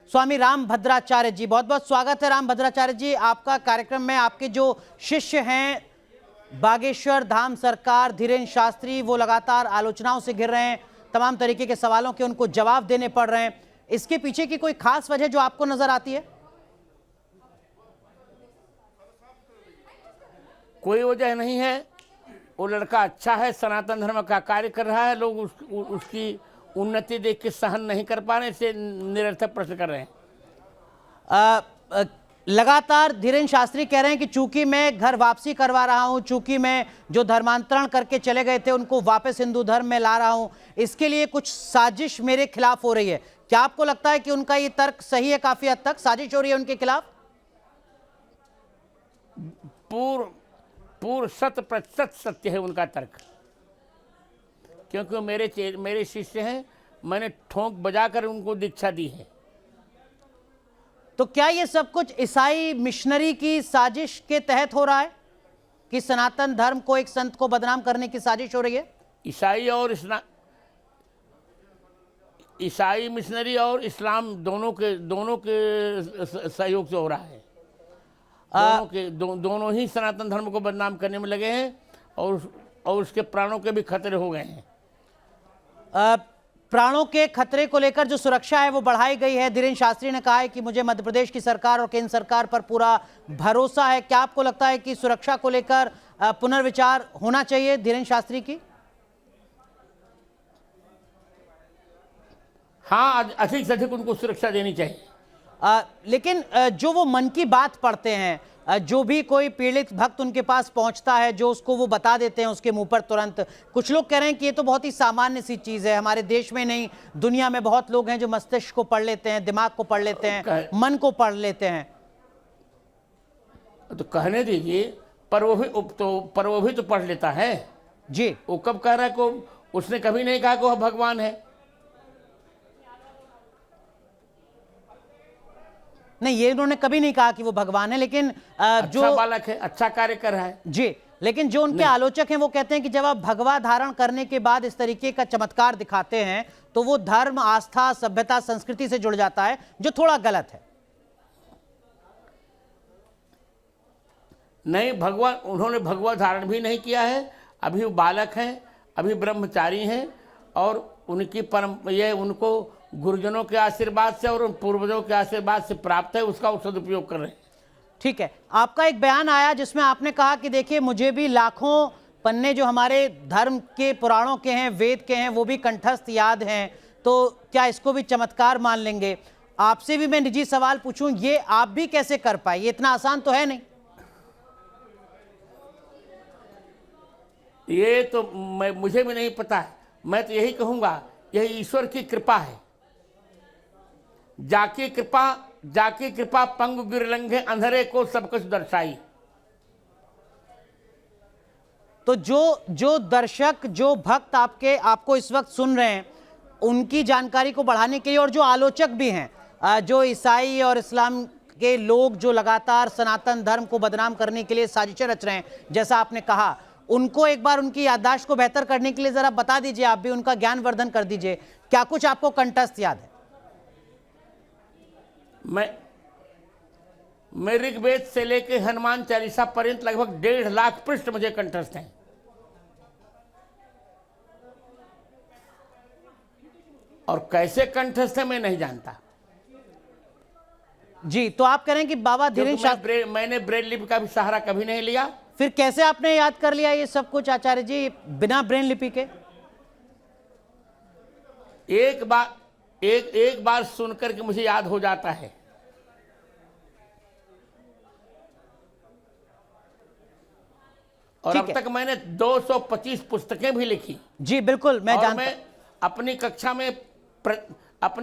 स्वामी राम भद्राचार्य जी। बहुत बहुत स्वागत है राम भद्राचार्य जी आपका कार्यक्रम में। आपके जो शिष्य हैं बागेश्वर धाम सरकार धीरेन्द्र शास्त्री, वो लगातार आलोचनाओं से घिर रहे हैं, तमाम तरीके के सवालों के उनको जवाब देने पड़ रहे हैं। इसके पीछे की कोई खास वजह जो आपको नजर आती है? कोई वजह नहीं है। वो लड़का अच्छा है, सनातन धर्म का कार्य कर रहा है। लोग उसकी उन्नति देख के सहन नहीं कर पा रहे, से निरर्थक प्रश्न कर रहे हैं। लगातार धीरेन्द्र शास्त्री कह रहे हैं कि चूंकि मैं घर वापसी करवा रहा हूं, चूंकि मैं जो धर्मांतरण करके चले गए थे उनको वापस हिंदू धर्म में ला रहा हूं, इसके लिए कुछ साजिश मेरे खिलाफ हो रही है। क्या आपको लगता है कि उनका ये तर्क सही है? काफी हद तक साजिश हो रही है उनके खिलाफ? पूर्ण 100% सत्य है उनका तर्क, क्योंकि मेरे शिष्य हैं। मैंने ठोंक बजाकर उनको दीक्षा दी है। तो क्या ये सब कुछ ईसाई मिशनरी की साजिश के तहत हो रहा है कि सनातन धर्म को, एक संत को बदनाम करने की साजिश हो रही है? ईसाई मिशनरी और इस्लाम दोनों के सहयोग से हो रहा है। दोनों ही सनातन धर्म को बदनाम करने में लगे हैं और उसके प्राणों के भी खतरे हो गए हैं। प्राणों के खतरे को लेकर जो सुरक्षा है वो बढ़ाई गई है। धीरेन्द्र शास्त्री ने कहा है कि मुझे मध्य प्रदेश की सरकार और केंद्र सरकार पर पूरा भरोसा है। क्या आपको लगता है कि सुरक्षा को लेकर पुनर्विचार होना चाहिए धीरेन्द्र शास्त्री की? हाँ, अधिक से अधिक उनको सुरक्षा देनी चाहिए। लेकिन जो वो मन की बात पढ़ते हैं, जो भी कोई पीड़ित भक्त उनके पास पहुंचता है, जो उसको वो बता देते हैं उसके मुंह पर तुरंत, कुछ लोग कह रहे हैं कि ये तो बहुत ही सामान्य सी चीज है। हमारे देश में नहीं, दुनिया में बहुत लोग हैं जो मस्तिष्क को पढ़ लेते हैं, दिमाग को पढ़ लेते हैं, मन को पढ़ लेते हैं। तो कहने दीजिए, पर वो भी तो पढ़ लेता है जी। वो कब कह रहा है को? उसने कभी नहीं कहा कि वह भगवान है। नहीं, ये उन्होंने कभी नहीं कहा कि वो भगवान है, लेकिन जो अच्छा बालक है, अच्छा कार्य कर रहा है जी। लेकिन जो उनके आलोचक हैं वो कहते हैं कि जब आप भगवा धारण करने के बाद इस तरीके का चमत्कार दिखाते हैं तो वो धर्म, आस्था, सभ्यता, संस्कृति से जुड़ जाता है, जो थोड़ा गलत है। नहीं, उन्होंने भगवा धारण भी नहीं किया है। अभी वो बालक हैं, अभी ब्रह्मचारी हैं और उनकी उनको गुरुजनों के आशीर्वाद से और पूर्वजों के आशीर्वाद से प्राप्त है, उसका सदुपयोग कर रहे हैं। ठीक है। आपका एक बयान आया जिसमें आपने कहा कि देखिए, मुझे भी लाखों पन्ने जो हमारे धर्म के पुराणों के हैं, वेद के हैं, वो भी कंठस्थ याद हैं, तो क्या इसको भी चमत्कार मान लेंगे? आपसे भी मैं निजी सवाल पूछूं, ये आप भी कैसे कर पाए? ये इतना आसान तो है नहीं। ये तो मुझे भी नहीं पता है। मैं तो यही कहूंगा, यह ईश्वर की कृपा है। जाकी कृपा पंगु गिर लंघे, अंधेरे को सब कुछ दर्शाई। तो जो दर्शक, जो भक्त आपको इस वक्त सुन रहे हैं, उनकी जानकारी को बढ़ाने के लिए, और जो आलोचक भी हैं, जो ईसाई और इस्लाम के लोग जो लगातार सनातन धर्म को बदनाम करने के लिए साजिशें रच रहे हैं, जैसा आपने कहा, उनको एक बार उनकी याददाश्त को बेहतर करने के लिए जरा बता दीजिए, आप भी उनका ज्ञानवर्धन कर दीजिए। क्या कुछ आपको कंठस्थ याद है? मैं ऋग्वेद से लेकर हनुमान चालीसा पर्यंत लगभग 1.5 लाख पृष्ठ मुझे कंठस्थ हैं। और कैसे कंठस्थ है मैं नहीं जानता। जी, तो आप कह रहे हैं कि बाबा धीरेन्द्र शास्त्री, मैंने ब्रेल लिपि का भी सहारा कभी नहीं लिया। फिर कैसे आपने याद कर लिया ये सब कुछ आचार्य जी बिना ब्रेन लिपि के? एक बार सुनकर के मुझे याद हो जाता है। और अब तक मैंने 225 पुस्तकें भी लिखी। जी बिल्कुल, मैं जानता। मैं अपनी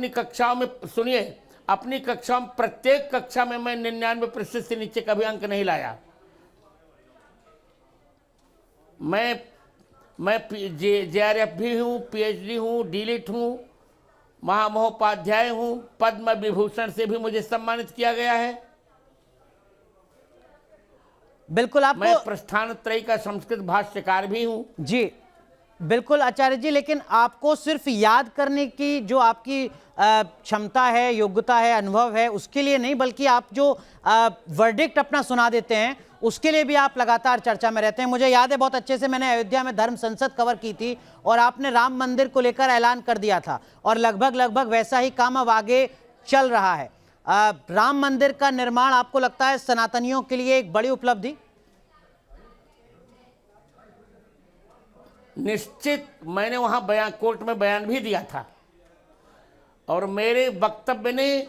कक्षाओं में सुनिए, अपनी कक्षा में, प्रत्येक कक्षा में मैं 99% से नीचे कभी अंक नहीं लाया। मैं JRF भी हूँ, PhD हूँ, डीलिट हूँ, महामहोपाध्याय हूँ, पद्म विभूषण से भी मुझे सम्मानित किया गया है। बिल्कुल। आपको मैं प्रस्थान त्रयी का संस्कृत भाष्यकार भी हूँ। जी। बिल्कुल आचार्य जी, लेकिन आपको सिर्फ याद करने की जो आपकी क्षमता है, योग्यता है, अनुभव है, उसके लिए नहीं, बल्कि आप जो वर्डिक्ट अपना सुना देते हैं, उसके लिए भी आप लगातार चर्चा में रहते हैं। मुझे याद है बहुत अच्छे से, मैंने अयोध्या में धर्म संसद कवर की थी और आपने राम मंदिर को लेकर ऐलान कर दिया था और लगभग वैसा ही काम अब आगे चल रहा है। राम मंदिर का निर्माण आपको लगता है सनातनियों के लिए एक बड़ी उपलब्धि? निश्चित। मैंने वहां बयान, कोर्ट में बयान भी दिया था और मेरे वक्तव्य ने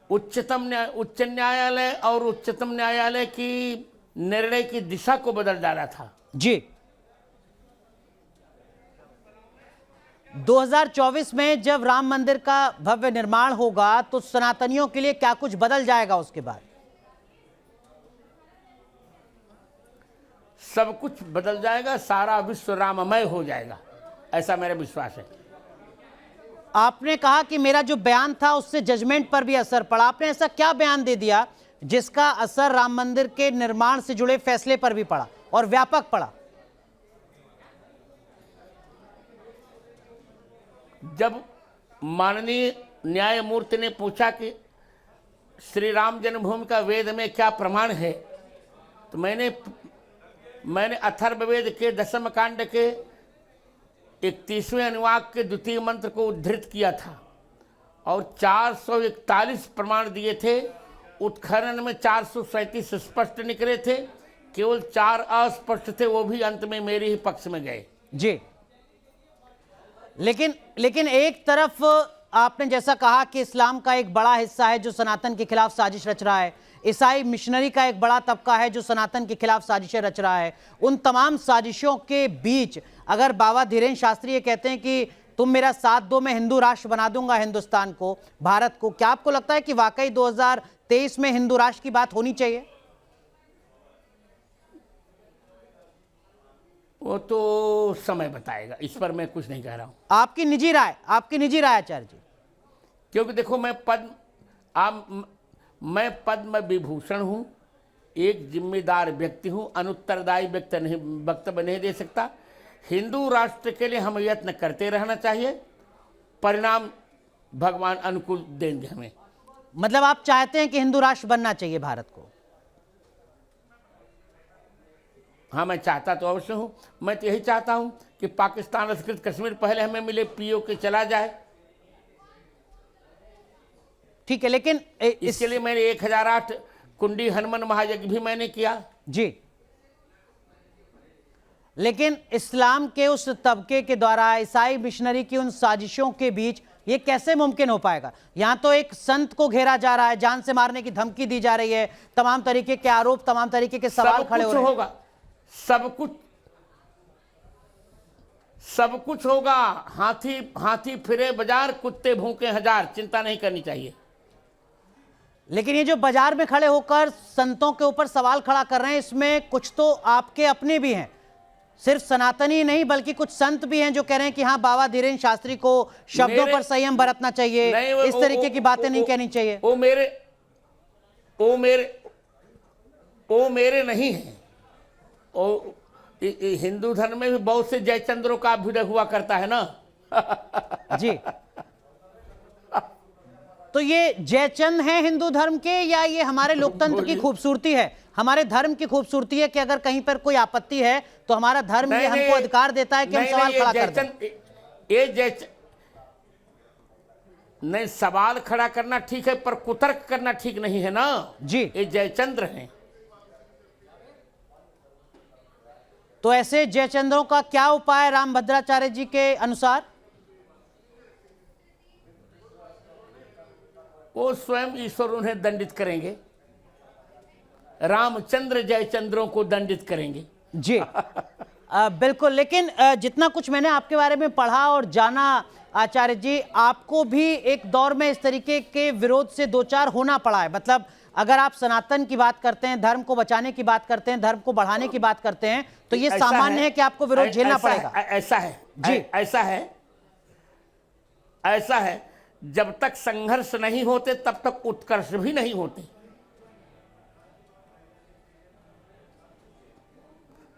उच्च न्यायालय और उच्चतम न्यायालय की निर्णय की दिशा को बदल डाला था। जी। 2024 में जब राम मंदिर का भव्य निर्माण होगा तो सनातनियों के लिए क्या कुछ बदल जाएगा उसके बाद? सब कुछ बदल जाएगा, सारा विश्व राममय हो जाएगा, ऐसा मेरा विश्वास है। आपने कहा कि मेरा जो बयान था उससे जजमेंट पर भी असर पड़ा। आपने ऐसा क्या बयान दे दिया जिसका असर राम मंदिर के निर्माण से जुड़े फैसले पर भी पड़ा और व्यापक पड़ा? जब माननीय न्यायमूर्ति ने पूछा कि श्री राम जन्मभूमि का वेद में क्या प्रमाण है, तो मैंने अथर्ववेद के 10वें कांड के 31वें अनुवाक के द्वितीय मंत्र को उद्धृत किया था और 441 प्रमाण दिए थे। उत्खनन में 437 स्पष्ट निकले थे, केवल 4 अस्पष्ट थे, वो भी अंत में मेरे ही पक्ष में गए। जी, लेकिन एक तरफ आपने जैसा कहा कि इस्लाम का एक बड़ा हिस्सा है जो सनातन के खिलाफ साजिश रच रहा है, ईसाई मिशनरी का एक बड़ा तबका है जो सनातन के खिलाफ साजिशें रच रहा है। उन तमाम साजिशों के बीच अगर बाबा धीरेन्द्र शास्त्री ये कहते हैं कि तुम मेरा साथ दो, मैं हिंदू राष्ट्र बना दूंगा हिंदुस्तान को, भारत को, क्या आपको लगता है कि वाकई 2023 में हिंदू राष्ट्र की बात होनी चाहिए? वो तो समय बताएगा, इस पर मैं कुछ नहीं कह रहा हूं। आपकी निजी राय आचार्य जी। क्योंकि देखो, मैं पद्म विभूषण हूं, एक जिम्मेदार व्यक्ति हूं, अनुत्तरदायी वक्तव्य नहीं दे सकता। हिंदू राष्ट्र के लिए हम यत्न करते रहना चाहिए, परिणाम भगवान अनुकूल देंगे हमें। मतलब आप चाहते हैं कि हिंदू राष्ट्र बनना चाहिए भारत को? हाँ, मैं चाहता तो अवश्य हूं। मैं तो यही चाहता हूं कि पाकिस्तान अधिकृत कश्मीर पहले हमें मिले, पीओके चला जाए। ठीक है, लेकिन इसके लिए मैंने 1008 कुंडी हनुमान महायज्ञ भी मैंने किया। जी, लेकिन इस्लाम के उस तबके के द्वारा ईसाई मिशनरी की उन साजिशों के बीच ये कैसे मुमकिन हो पाएगा? यहां तो एक संत को घेरा जा रहा है, जान से मारने की धमकी दी जा रही है, तमाम तरीके के आरोप, तमाम तरीके के सवाल खड़े हो रहे हैं। होगा, सब कुछ होगा। हाथी फिरे बाजार, कुत्ते भूखे हजार, चिंता नहीं करनी चाहिए। लेकिन ये जो बाजार में खड़े होकर संतों के ऊपर सवाल खड़ा कर रहे हैं, इसमें कुछ तो आपके अपने भी हैं, सिर्फ सनातनी नहीं बल्कि कुछ संत भी हैं जो कह रहे हैं कि हाँ, बाबा धीरेन्द्र शास्त्री को शब्दों पर संयम बरतना चाहिए, इस तरीके की बातें नहीं कहनी चाहिए। वो मेरे नहीं है। हिंदू धर्म में भी बहुत से जयचंद्रों का अभ्युदय हुआ करता है ना। जी, तो ये जयचंद हैं हिंदू धर्म के, या ये हमारे लोकतंत्र की खूबसूरती है, हमारे धर्म की खूबसूरती है कि अगर कहीं पर कोई आपत्ति है तो हमारा धर्म ये हमको अधिकार देता है कि हम सवाल खड़ा कर दें? नहीं, सवाल खड़ा करना ठीक है, पर कुतर्क करना ठीक नहीं है ना जी। ये जयचंद्र हैं। तो ऐसे जयचंद्रों का क्या उपाय रामभद्राचार्य जी के अनुसार? वो स्वयं ईश्वर उन्हें दंडित करेंगे, रामचंद्र जयचंद्रों को दंडित करेंगे। जी बिल्कुल। लेकिन जितना कुछ मैंने आपके बारे में पढ़ा और जाना आचार्य जी, आपको भी एक दौर में इस तरीके के विरोध से दो चार होना पड़ा है। मतलब अगर आप सनातन की बात करते हैं, धर्म को बचाने की बात करते हैं, धर्म को बढ़ाने की बात करते हैं, तो ये सामान्य है कि आपको विरोध झेलना पड़ेगा। ऐसा है जी, ऐसा है। जब तक संघर्ष नहीं होते तब तक उत्कर्ष भी नहीं होते।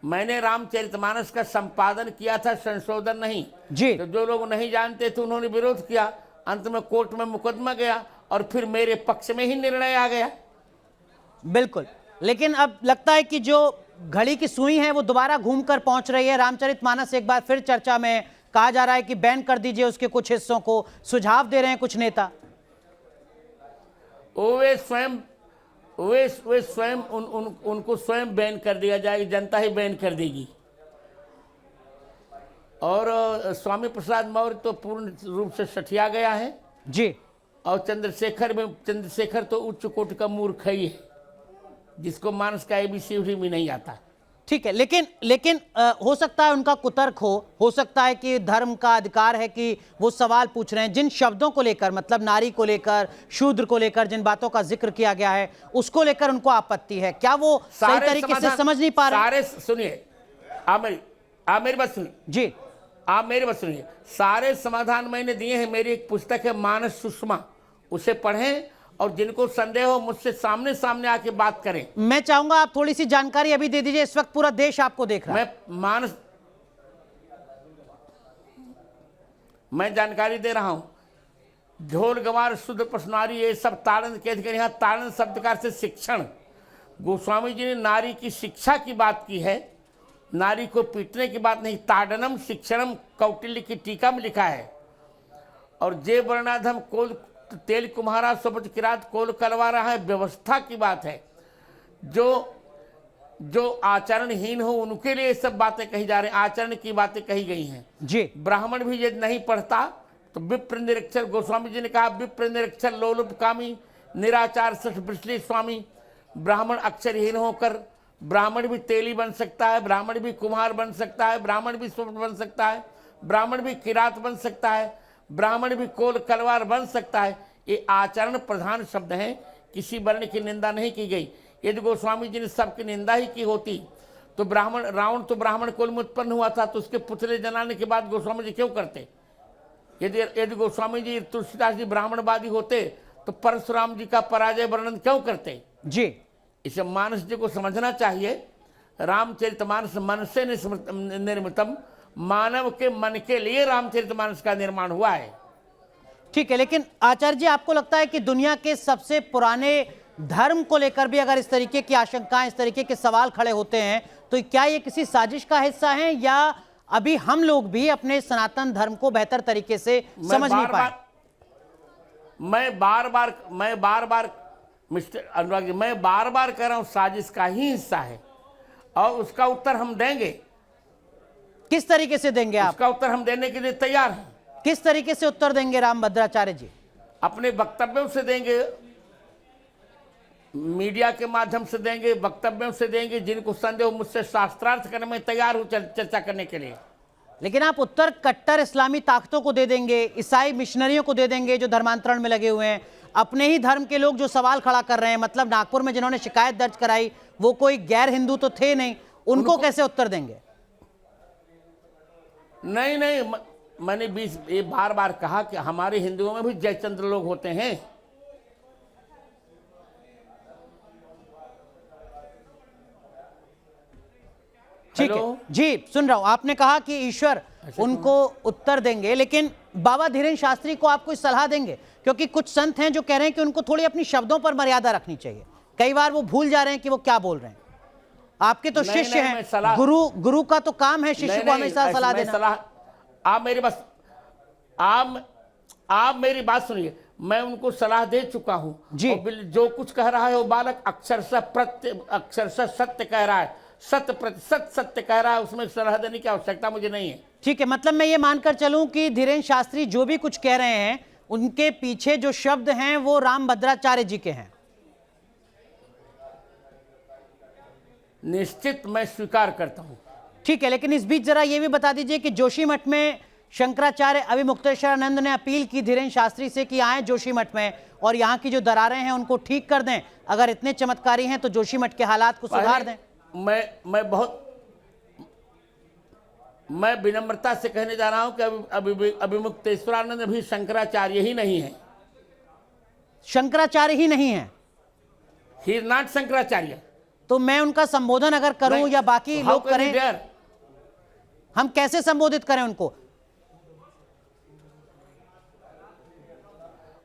मैंने रामचरितमानस का संपादन किया था, संशोधन नहीं। जी तो जो लोग नहीं जानते थे उन्होंने विरोध किया, अंत में कोर्ट में मुकदमा गया और फिर मेरे पक्ष में ही निर्णय आ गया। बिल्कुल, लेकिन अब लगता है कि जो घड़ी की सुई है वो दोबारा घूमकर पहुंच रही है। रामचरितमानस एक बार फिर चर्चा में, कहा जा रहा है कि बैन कर दीजिए उसके कुछ हिस्सों को, सुझाव दे रहे हैं कुछ नेता। वे स्वयं उनको स्वयं बैन कर दिया जाएगा, जनता ही बैन कर देगी। और स्वामी प्रसाद मौर्य तो पूर्ण रूप से सठिया गया है जी, और चंद्रशेखर तो उच्च कोटि का मूर्ख ही है, जिसको मानस का ABCD भी नहीं आता। ठीक है, लेकिन हो सकता है उनका कुतर्क हो सकता है कि धर्म का अधिकार है कि वो सवाल पूछ रहे हैं जिन शब्दों को लेकर, मतलब नारी को लेकर, शूद्र को लेकर जिन बातों का जिक्र किया गया है उसको लेकर उनको आपत्ति है। क्या वो सही तरीके से समझ नहीं पा रहे? सारे सुनिए, आप मेरी बात सुनिए जी, आप मेरी बात सुनिए। सारे समाधान मैंने दिए हैं। मेरी एक पुस्तक है मानस सुषमा, उसे पढ़ें और जिनको संदेह हो मुझसे सामने सामने आके बात करें। मैं चाहूंगा आप थोड़ी सी जानकारी अभी दे दीजिए, इस वक्त पूरा देश आपको देख रहा है। मैं जानकारी दे रहा हूं। ढोल गवार शुद्ध प्रश्नारी ये सब ताड़न के अधिकार। यहाँ ताड़न शब्द का अर्थ शिक्षण। गोस्वामी जी ने नारी की शिक्षा की बात की है, नारी को पीटने की बात नहीं। ताड़नम शिक्षणम कौटिल्य की टीका में लिखा है। और जे वर्णाधम कोल तेल कुम्हारा सुबज किरात कोल करवा रहा है, व्यवस्था की बात है। जो आचरणहीन हो उनके लिए सब बातें कही जा रही हैं, आचरण की बातें कही गई हैं जी। ब्राह्मण भी यदि नहीं पढ़ता तो विप्र निरक्षर, गोस्वामी जी ने कहा विप्र निरक्षर लोलुपकामी निराचार सठ ब्रिसली स्वामी। ब्राह्मण अक्षरहीन होकर ब्राह्मण भी तेली बन सकता है, ब्राह्मण भी कुम्हार बन सकता है, ब्राह्मण भी सुबज बन सकता है, ब्राह्मण भी किरात बन सकता है, ब्राह्मण भी कोल कलवार बन सकता है। ये आचरण प्रधान शब्द हैं, किसी वर्ण की निंदा नहीं की गई। यदि गोस्वामी जी ने सबकी निंदा ही की होती तो रावण तो ब्राह्मण कुल में उत्पन्न हुआ था, तो उसके पुतले जलाने के बाद गोस्वामी जी क्यों करते? यदि गोस्वामी जी तुलसीदास जी ब्राह्मणवादी होते तो परशुराम जी का पराजय वर्णन क्यों करते? जी, इसे मानस जी को समझना चाहिए। रामचरितमानस मन से निर्मितम, मानव के मन के लिए रामचरितमानस का निर्माण हुआ है। ठीक है, लेकिन आचार्य जी आपको लगता है कि दुनिया के सबसे पुराने धर्म को लेकर भी अगर इस तरीके की आशंकाएं, इस तरीके के सवाल खड़े होते हैं तो क्या ये किसी साजिश का हिस्सा है, या अभी हम लोग भी अपने सनातन धर्म को बेहतर तरीके से समझ नहीं पाए? मैं बार बार मिस्टर अनुराग जी, मैं बार बार कह रहा हूं साजिश का ही हिस्सा है और उसका उत्तर हम देंगे। किस तरीके से देंगे आप? उसका उत्तर हम देने के लिए तैयार हैं। किस तरीके से उत्तर देंगे रामभद्राचार्य जी? अपने वक्तव्यों से देंगे, मीडिया के माध्यम से देंगे, वक्तव्यों से देंगे। जिनको संदेह मुझसे शास्त्रार्थ करने में तैयार हूं चर्चा करने के लिए। लेकिन आप उत्तर कट्टर इस्लामी ताकतों को दे देंगे, ईसाई मिशनरियों को दे देंगे जो धर्मांतरण में लगे हुए हैं, अपने ही धर्म के लोग जो सवाल खड़ा कर रहे हैं, मतलब नागपुर में जिन्होंने शिकायत दर्ज कराई वो कोई गैर हिंदू तो थे नहीं, उनको कैसे उत्तर देंगे? नहीं, मैंने ये बार बार कहा कि हमारे हिंदुओं में भी जयचंद्र लोग होते हैं। ठीक है जी, सुन रहा हूं। आपने कहा कि ईश्वर उनको उत्तर देंगे, लेकिन बाबा धीरेन्द्र शास्त्री को आप कोई सलाह देंगे? क्योंकि कुछ संत हैं जो कह रहे हैं कि उनको थोड़ी अपनी शब्दों पर मर्यादा रखनी चाहिए, कई बार वो भूल जा रहे हैं कि वो क्या बोल रहे हैं। आपके तो शिष्य हैं, गुरु का तो काम है शिष्य को हमेशा सलाह देना। आप मेरी बात सुनिए, मैं उनको सलाह दे चुका हूं जी। जो कुछ कह रहा है वो बालक अक्षरशः सत्य कह रहा है, 100% सत्य कह रहा है, उसमें सलाह देने की आवश्यकता मुझे नहीं है। ठीक है, मतलब मैं ये मानकर चलूं कि धीरेन्द्र शास्त्री जो भी कुछ कह रहे हैं उनके पीछे जो शब्द हैं वो रामभद्राचार्य जी के हैं? निश्चित मैं स्वीकार करता हूं। ठीक है, लेकिन इस बीच जरा ये भी बता दीजिए कि जोशीमठ में शंकराचार्य अभिमुक्तेश्वरानंद ने अपील की धीरेन्द्र शास्त्री से कि आए जोशीमठ में और यहाँ की जो दरारें हैं उनको ठीक कर दें, अगर इतने चमत्कारी हैं तो जोशीमठ के हालात को सुधार दें। मैं विनम्रता से कहने जा रहा हूं कि अभिमुक्तेश्वरानंद भी शंकराचार्य ही नहीं है। शंकराचार्य ही नहीं है? He is not Shankaracharya. तो मैं उनका संबोधन अगर करूं नहीं, या बाकी how लोग can you करें, dare? हम कैसे संबोधित करें उनको?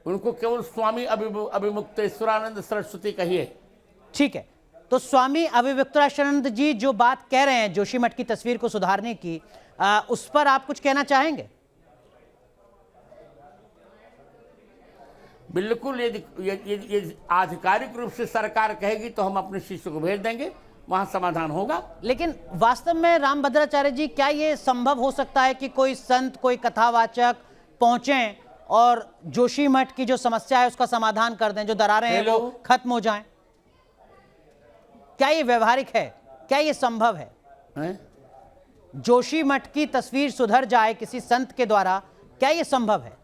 उनको केवल स्वामी अभिमुक्तेश्वरानंद सरस्वती कहिए। ठीक है, तो स्वामी अविविक्तानंद जी जो बात कह रहे हैं जोशीमठ की तस्वीर को सुधारने की, उस पर आप कुछ कहना चाहेंगे? बिल्कुल, यदि आधिकारिक रूप से सरकार कहेगी तो हम अपने शिष्य को भेज देंगे, वहां समाधान होगा। लेकिन वास्तव में रामभद्राचार्य जी, क्या यह संभव हो सकता है कि कोई संत, कोई कथावाचक पहुंचे और जोशीमठ की जो समस्या है उसका समाधान कर दें, जो दरारें हैं वो खत्म हो जाएं? क्या ये व्यवहारिक है? क्या ये संभव है? जोशीमठ की तस्वीर सुधर जाए किसी संत के द्वारा, क्या ये संभव है?